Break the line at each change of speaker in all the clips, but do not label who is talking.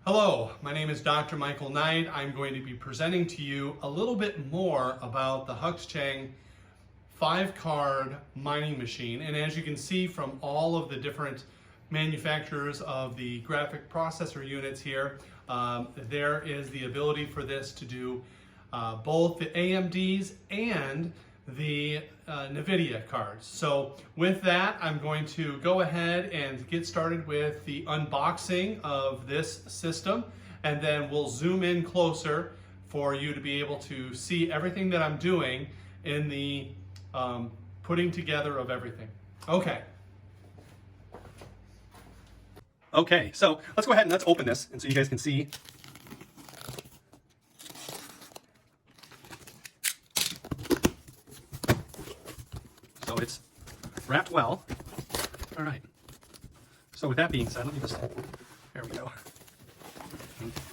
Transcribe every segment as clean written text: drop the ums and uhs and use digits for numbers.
Hello, my name is Dr. Michael Knight. I'm going to be presenting to you a little bit more about the HUAXUCHENG 5-card mining machine. And as you can see from all of the different manufacturers of the graphic processor units here, there is the ability for this to do both the AMDs and the NVIDIA cards. So with that, I'm going to go ahead and get started with the unboxing of this system, and then we'll zoom in closer for you to be able to see everything that I'm doing in the putting together of everything. Okay, so let's go ahead and let's open this, and so you guys can see. So it's wrapped well. All right. So with that being said, let me just, there we go.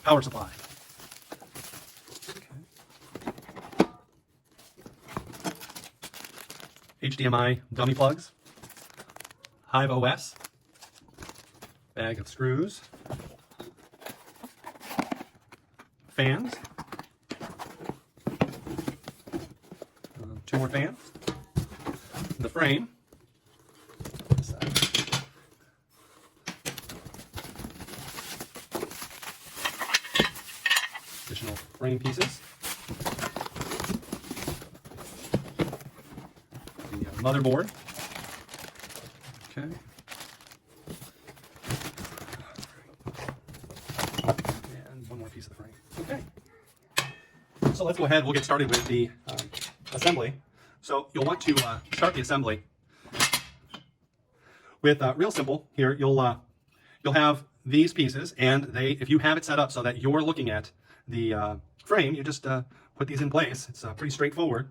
Power supply. Okay. HDMI dummy plugs. Hive OS. Bag of screws. Fans. 2 more fans. The frame. Additional frame pieces. The motherboard. Okay. And one more piece of the frame. Okay. So let's go ahead. We'll get started with the assembly. So you'll want to start the assembly with real simple. Here you'll have these pieces, and if you have it set up so that you're looking at the frame, you just put these in place. It's pretty straightforward.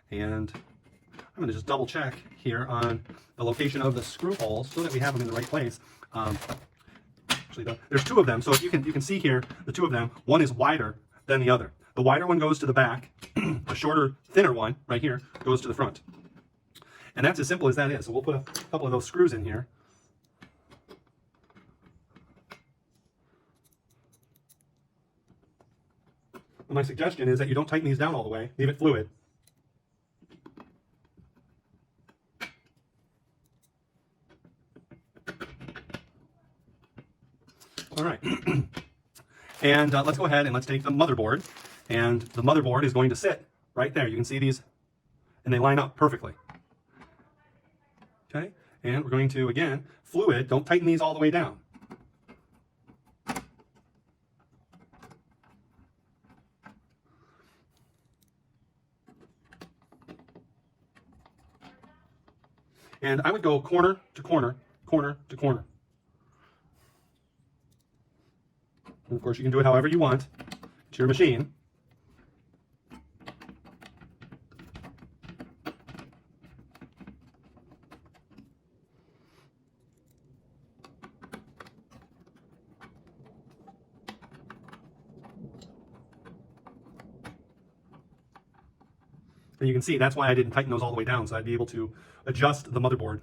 And I'm going to just double check here on the location of the screw holes so that we have them in the right place. Actually, there's 2 of them, so if you can see here the 2 of them. One is wider than the other. The wider one goes to the back. The shorter, thinner one right here goes to the front. And that's as simple as that is. So we'll put a couple of those screws in here. And my suggestion is that you don't tighten these down all the way. Leave it fluid. All right. And let's go ahead and let's take the motherboard. And the motherboard is going to sit right there. You can see these, and they line up perfectly. Okay, and we're going to, again, fluid, don't tighten these all the way down. And I would go corner to corner, corner to corner. And of course, you can do it however you want. It's your machine. And you can see that's why I didn't tighten those all the way down, so I'd be able to adjust the motherboard.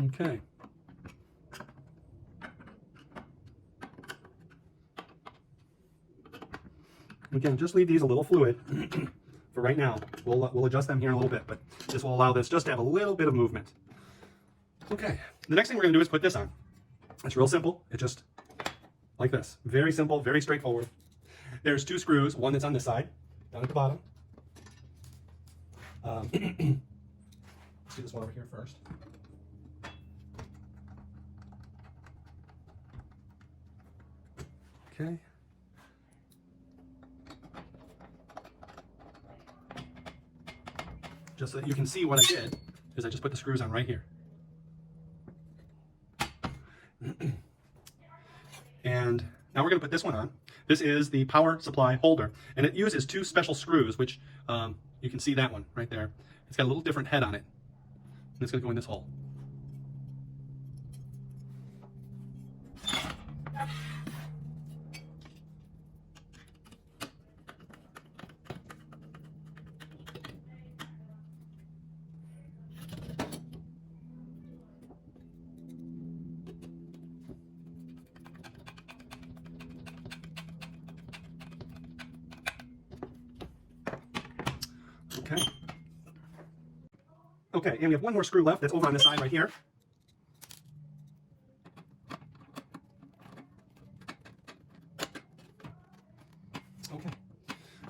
Okay. Again, just leave these a little fluid for right now. We'll adjust them here in a little bit, but this will allow this just to have a little bit of movement. Okay, the next thing we're going to do is put this on. It's real simple. It's just like this. Very simple, very straightforward. There's 2 screws, one that's on this side, down at the bottom. Let's do this one over here first. Okay. Just so that you can see what I did, is I just put the screws on right here. And now we're going to put this one on. This is the power supply holder, and it uses 2 special screws, which you can see that one right there. It's got a little different head on it. And it's going to go in this hole.
Okay. Okay, and we have one more screw left that's over on this side right here. Okay.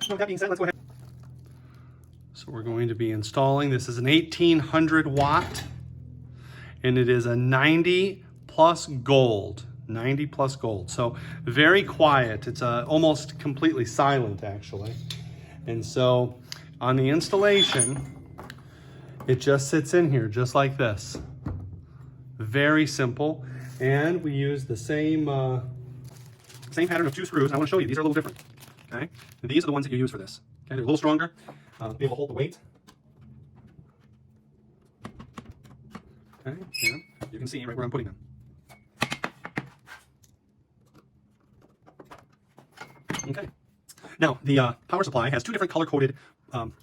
So with that being said, let's go ahead. So we're going to be installing, this is an 1800 watt, and it is a 90 plus gold. 90 plus gold. So very quiet. It's almost completely silent actually. And so on the installation, it just sits in here just like this. Very simple. And we use the same pattern of 2 screws. I want to show you, these are a little different. Okay, and these are the ones that you use for this. Okay, they're a little stronger, be able to hold the weight. Okay, and you can see right where I'm putting them. Okay. Now, the power supply has 2 different color-coded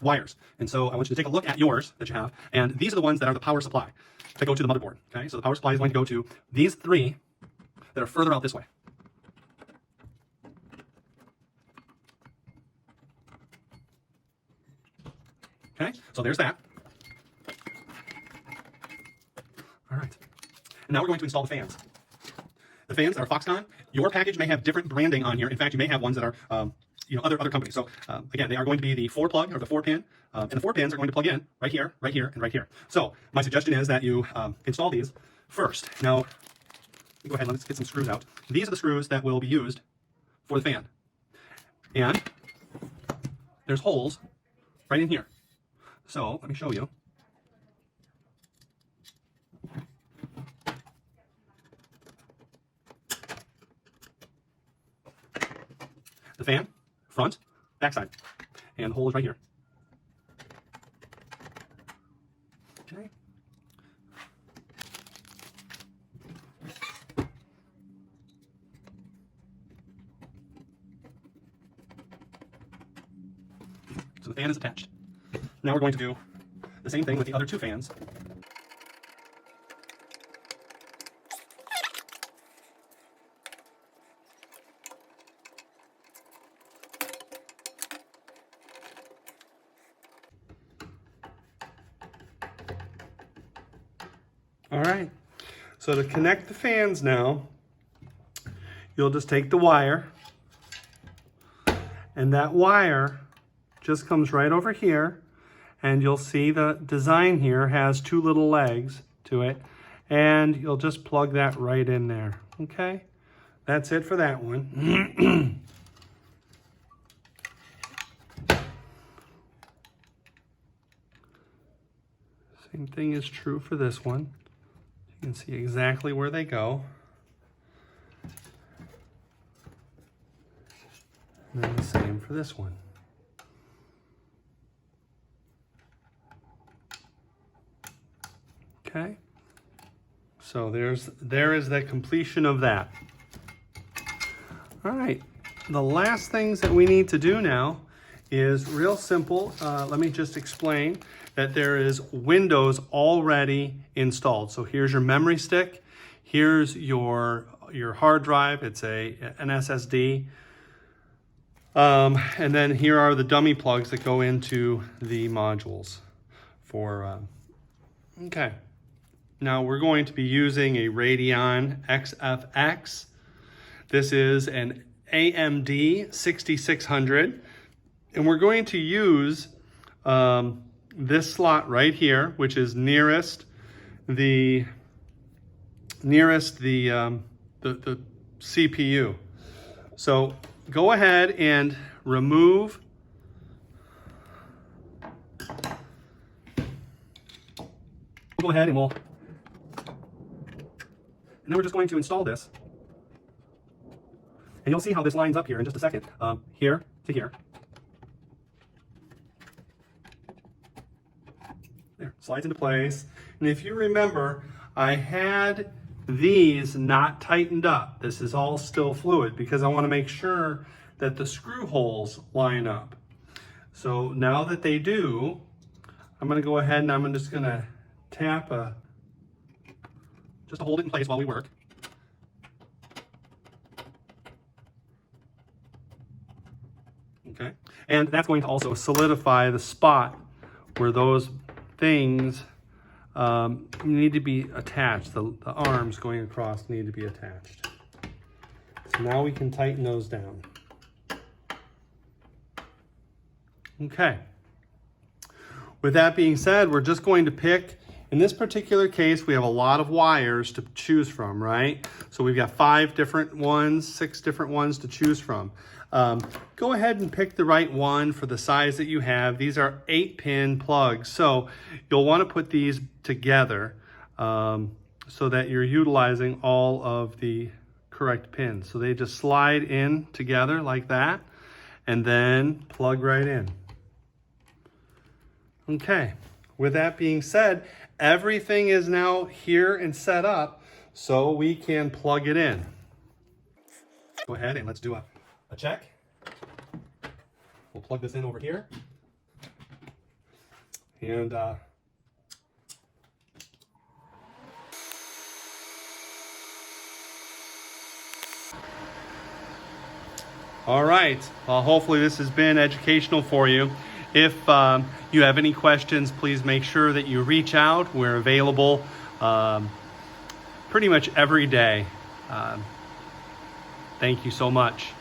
wires. And so I want you to take a look at yours that you have. And these are the ones that are the power supply that go to the motherboard. Okay, so the power supply is going to go to these 3 that are further out this way. Okay, so there's that. All right. And now we're going to install the fans. The fans are Foxconn. Your package may have different branding on here. In fact, you may have ones that are, other companies. So again, they are going to be the 4-plug or the 4-pin, and the 4 pins are going to plug in right here, and right here. So my suggestion is that you install these first. Now, go ahead. Let's get some screws out. These are the screws that will be used for the fan, and there's holes right in here. So let me show you. The fan, front, backside, and the hole is right here. Okay. So the fan is attached. Now we're going to do the same thing with the other 2 fans. All right, so to connect the fans now, you'll just take the wire, and that wire just comes right over here, and you'll see the design here has 2 little legs to it, and you'll just plug that right in there, okay? That's it for that one. Same thing is true for this one. You can see exactly where they go. And then the same for this one. Okay. So there is the completion of that. All right. The last things that we need to do now is real simple. Let me just explain that there is Windows already installed. So here's your memory stick. Here's your hard drive. It's an SSD. And then here are the dummy plugs that go into the modules for, okay. Now we're going to be using a Radeon XFX. This is an AMD 6600. And we're going to use this slot right here, which is nearest the CPU. So go ahead and remove go ahead and then we're just going to install this. And you'll see how this lines up here in just a second. Here to here. There, slides into place. And if you remember, I had these not tightened up. This is all still fluid because I want to make sure that the screw holes line up. So now that they do, I'm going to go ahead and I'm just going to tap just to hold it in place while we work. Okay, and that's going to also solidify the spot where those things need to be attached. The arms going across need to be attached. So now we can tighten those down. Okay. With that being said, we're just going to pick, in this particular case, we have a lot of wires to choose from, right? So we've got 5 different ones, 6 different ones to choose from. Go ahead and pick the right one for the size that you have. These are 8-pin plugs, so you'll want to put these together so that you're utilizing all of the correct pins. So they just slide in together like that and then plug right in. Okay, with that being said, everything is now here and set up so we can plug it in. Go ahead and let's do a check. We'll plug this in over here. And all right, well, hopefully this has been educational for you. If you have any questions, please make sure that you reach out. We're available pretty much every day. Thank you so much.